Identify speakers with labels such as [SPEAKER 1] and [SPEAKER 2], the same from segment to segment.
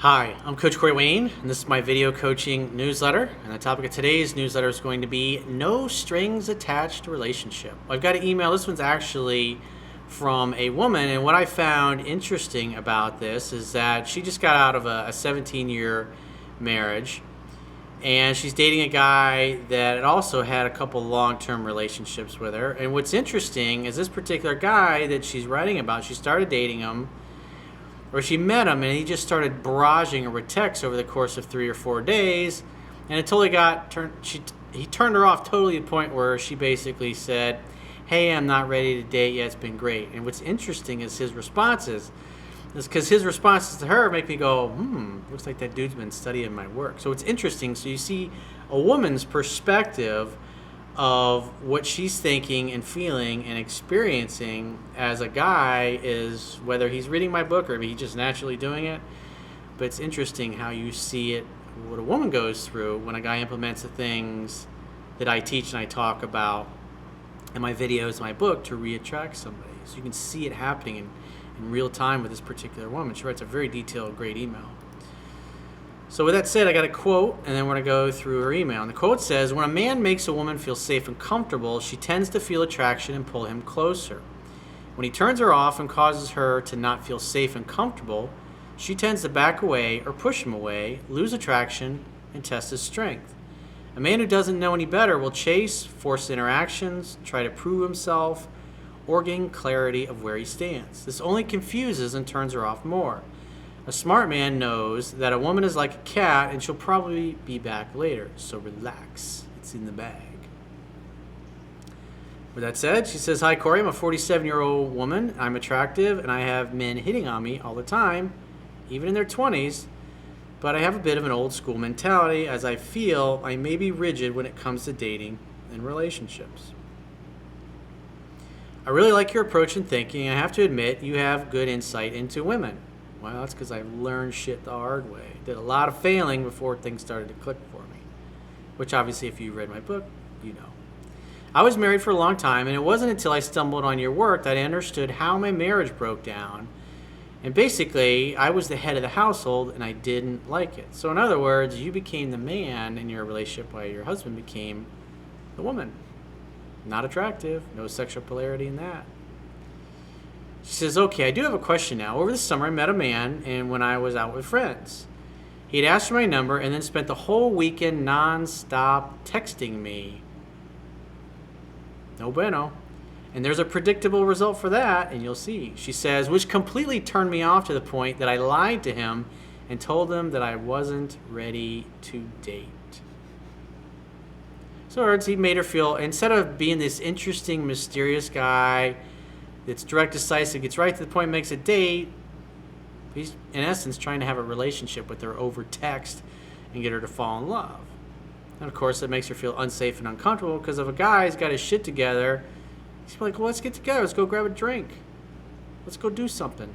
[SPEAKER 1] Hi, I'm Coach Corey Wayne, and this is my video coaching newsletter. And the topic of today's newsletter is going to be no strings attached relationship. I've got an email. This one's actually from a woman, and what I found interesting about this is that she just got out of a 17-year marriage, and she's dating a guy that also had a couple long-term relationships with her. And what's interesting is this particular guy that she's writing about, she started dating him, or she met him, and he just started barraging her with texts over the course of 3 or 4 days, and until he turned her off totally to the point where she basically said, "Hey, I'm not ready to date yet. It's been great." And what's interesting is his responses, because his responses to her make me go, looks like that dude's been studying my work. So it's interesting. So you see a woman's perspective of what she's thinking and feeling and experiencing as a guy is whether he's reading my book or he's just naturally doing it. But it's interesting how you see it, what a woman goes through when a guy implements the things that I teach and I talk about in my videos, my book, to reattract somebody. So you can see it happening in real time with this particular woman. She writes a very detailed, great email. So with that said, I got a quote, and then we're going to go through her email. And the quote says, "When a man makes a woman feel safe and comfortable, she tends to feel attraction and pull him closer. When he turns her off and causes her to not feel safe and comfortable, she tends to back away or push him away, lose attraction, and test his strength. A man who doesn't know any better will chase, force interactions, try to prove himself, or gain clarity of where he stands. This only confuses and turns her off more. A smart man knows that a woman is like a cat and she'll probably be back later, so relax. It's in the bag." With that said, she says, "Hi, Corey. I'm a 47-year-old woman. I'm attractive, and I have men hitting on me all the time, even in their 20s, but I have a bit of an old school mentality as I feel I may be rigid when it comes to dating and relationships. I really like your approach and thinking. I have to admit, you have good insight into women." Well, that's because I learned shit the hard way. Did a lot of failing before things started to click for me, which obviously if you read my book, you know. "I was married for a long time, and it wasn't until I stumbled on your work that I understood how my marriage broke down. And basically, I was the head of the household, and I didn't like it. So in other words, you became the man in your relationship while your husband became the woman. Not attractive, no sexual polarity in that." She says, "Okay, I do have a question now. Over the summer, I met a man, and when I was out with friends, he had asked for my number and then spent the whole weekend non-stop texting me. No bueno. And there's a predictable result for that, and you'll see." She says, "Which completely turned me off to the point that I lied to him and told him that I wasn't ready to date." So in other words, he made her feel, instead of being this interesting, mysterious guy that's direct, decisive, gets right to the point, makes a date, he's in essence trying to have a relationship with her over text and get her to fall in love. And of course, that makes her feel unsafe and uncomfortable, because if a guy's got his shit together, he's like, "Well, let's get together. Let's go grab a drink. Let's go do something."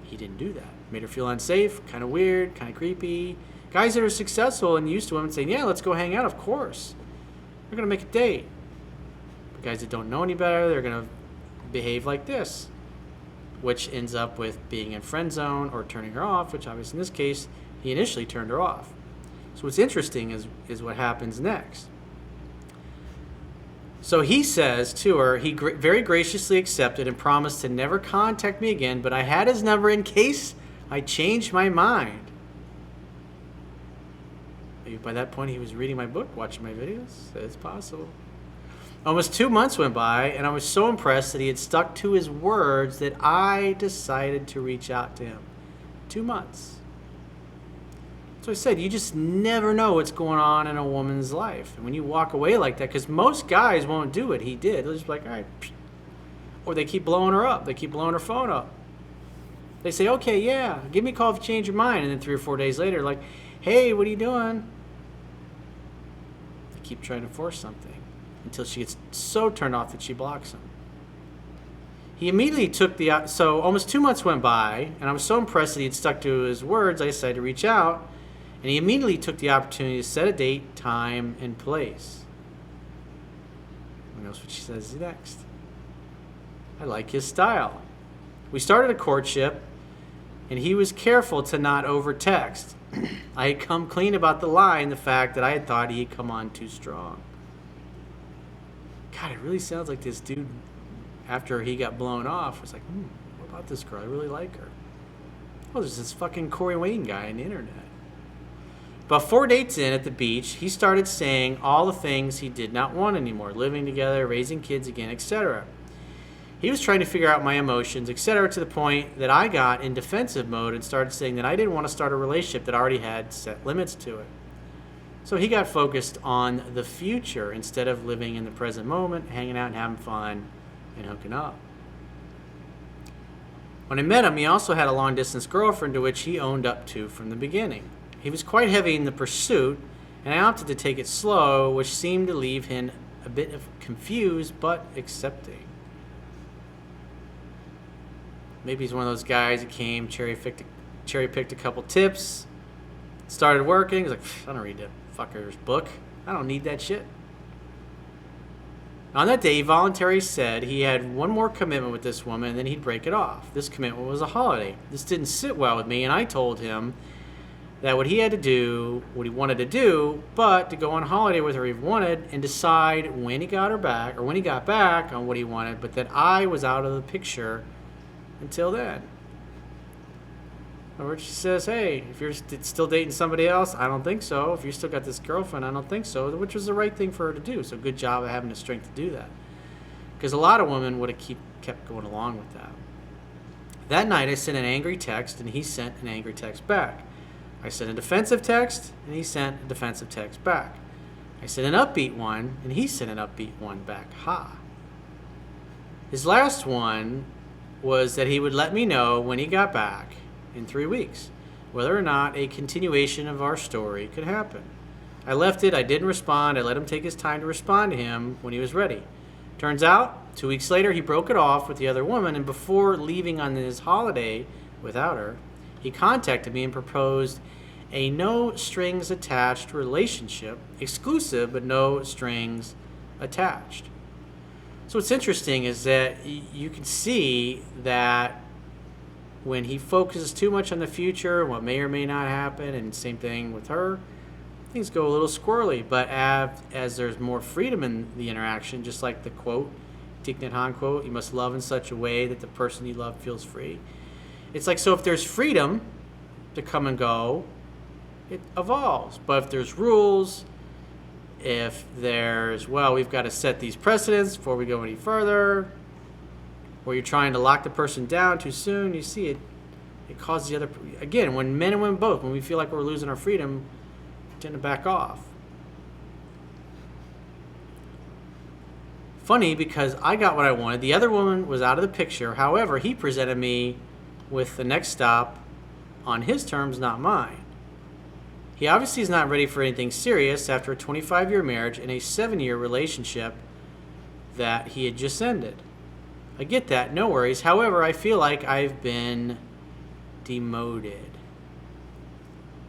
[SPEAKER 1] He didn't do that. Made her feel unsafe, kind of weird, kind of creepy. Guys that are successful and used to women saying, "Yeah, let's go hang out, of course. We're going to make a date." But guys that don't know any better, they're going to behave like this, which ends up with being in friend zone or turning her off, which obviously in this case, he initially turned her off. So what's interesting is what happens next. So he says to her, he very graciously accepted and promised to never contact me again, but I had his number in case I changed my mind. Maybe by that point he was reading my book, watching my videos. It's possible. Almost 2 months went by, and I was so impressed that he had stuck to his words that I decided to reach out to him. 2 months. So I said, you just never know what's going on in a woman's life. And when you walk away like that, because most guys won't do it, he did. They'll just be like, "All right." Or they keep blowing her up. They keep blowing her phone up. They say, "Okay, yeah, give me a call if you change your mind." And then 3 or 4 days later, like, "Hey, what are you doing?" They keep trying to force something until she gets so turned off that she blocks him. He immediately took so almost 2 months went by, and I was so impressed that he had stuck to his words, I decided to reach out, and he immediately took the opportunity to set a date, time, and place. Who knows what she says next? "I like his style. We started a courtship, and he was careful to not over-text. I had come clean about the lie and the fact that I had thought he had come on too strong. God, it really sounds like this dude, after he got blown off, was like, what about this girl? I really like her. Oh, there's this fucking Corey Wayne guy on the internet. But 4 dates in at the beach, he started saying all the things he did not want anymore, living together, raising kids again, etc. He was trying to figure out my emotions, etc., to the point that I got in defensive mode and started saying that I didn't want to start a relationship that already had set limits to it. So he got focused on the future instead of living in the present moment, hanging out and having fun and hooking up. When I met him, he also had a long-distance girlfriend to which he owned up to from the beginning. He was quite heavy in the pursuit, and I opted to take it slow, which seemed to leave him a bit confused but accepting. Maybe he's one of those guys that came, cherry-picked a couple tips, started working. He's like, I don't read that fucker's book. I don't need that shit. On that day, he voluntarily said he had one more commitment with this woman and then he'd break it off. This commitment was a holiday. This didn't sit well with me, and I told him that what he had to do, what he wanted to do, but to go on holiday with her if he wanted and decide when he got her back, or when he got back on what he wanted, but that I was out of the picture until then. Or she says, hey, if you're still dating somebody else, I don't think so. If you still got this girlfriend, I don't think so, which was the right thing for her to do. So good job of having the strength to do that. Because a lot of women would have kept going along with that. That night, I sent an angry text, and he sent an angry text back. I sent a defensive text, and he sent a defensive text back. I sent an upbeat one, and he sent an upbeat one back. Ha. His last one was that he would let me know when he got back in 3 weeks, whether or not a continuation of our story could happen. I left it. I didn't respond. I let him take his time to respond to him when he was ready. Turns out, 2 weeks later, he broke it off with the other woman, and before leaving on his holiday without her, he contacted me and proposed a no-strings-attached relationship, exclusive but no strings attached. So what's interesting is that you can see that when he focuses too much on the future, what may or may not happen, and same thing with her, things go a little squirrely. But as there's more freedom in the interaction, just like the quote, Thich Nhat Hanh quote, you must love in such a way that the person you love feels free. It's like, so if there's freedom to come and go, it evolves. But if there's rules, if there's, well, we've got to set these precedents before we go any further, or you're trying to lock the person down too soon, you see it causes the other, again, when men and women both, when we feel like we're losing our freedom, we tend to back off. Funny, because I got what I wanted. The other woman was out of the picture. However, he presented me with the next stop on his terms, not mine. He obviously is not ready for anything serious after a 25-year marriage and a 7-year relationship that he had just ended. I get that, no worries. However, I feel like I've been demoted.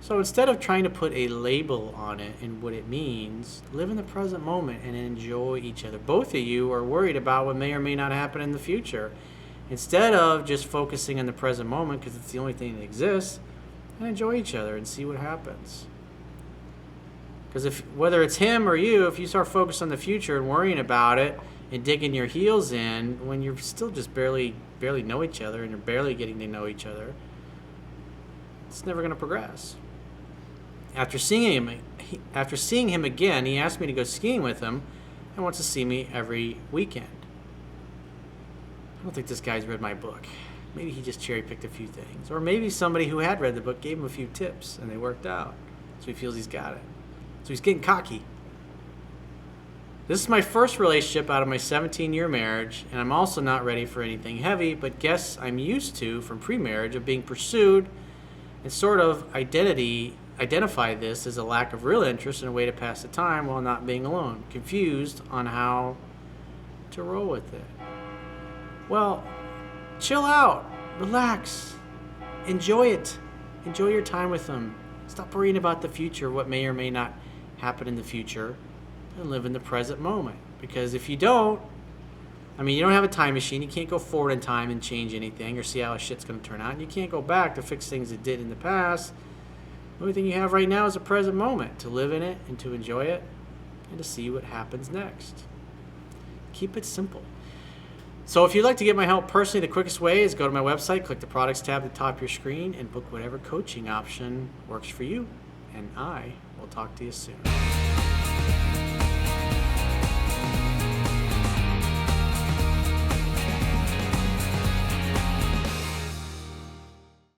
[SPEAKER 1] So instead of trying to put a label on it and what it means, live in the present moment and enjoy each other. Both of you are worried about what may or may not happen in the future. Instead of just focusing on the present moment because it's the only thing that exists, and enjoy each other and see what happens. Because if whether it's him or you, if you start focusing on the future and worrying about it and digging your heels in when you're still just barely know each other and you're barely getting to know each other, it's never going to progress. After seeing him again, he asked me to go skiing with him and wants to see me every weekend. I don't think this guy's read my book. Maybe he just cherry-picked a few things. Or maybe somebody who had read the book gave him a few tips and they worked out. So he feels he's got it. So he's getting cocky. This is my first relationship out of my 17-year marriage, and I'm also not ready for anything heavy, but guess I'm used to from pre-marriage of being pursued and sort of identify this as a lack of real interest and a way to pass the time while not being alone. Confused on how to roll with it. Well, chill out, relax, enjoy it. Enjoy your time with them. Stop worrying about the future, what may or may not happen in the future, and live in the present moment. Because if you don't, I mean, you don't have a time machine. You can't go forward in time and change anything or see how shit's going to turn out. And you can't go back to fix things that did in the past. The only thing you have right now is the present moment to live in it and to enjoy it and to see what happens next. Keep it simple. So if you'd like to get my help personally, the quickest way is go to my website, click the products tab at the top of your screen, and book whatever coaching option works for you. And I will talk to you soon.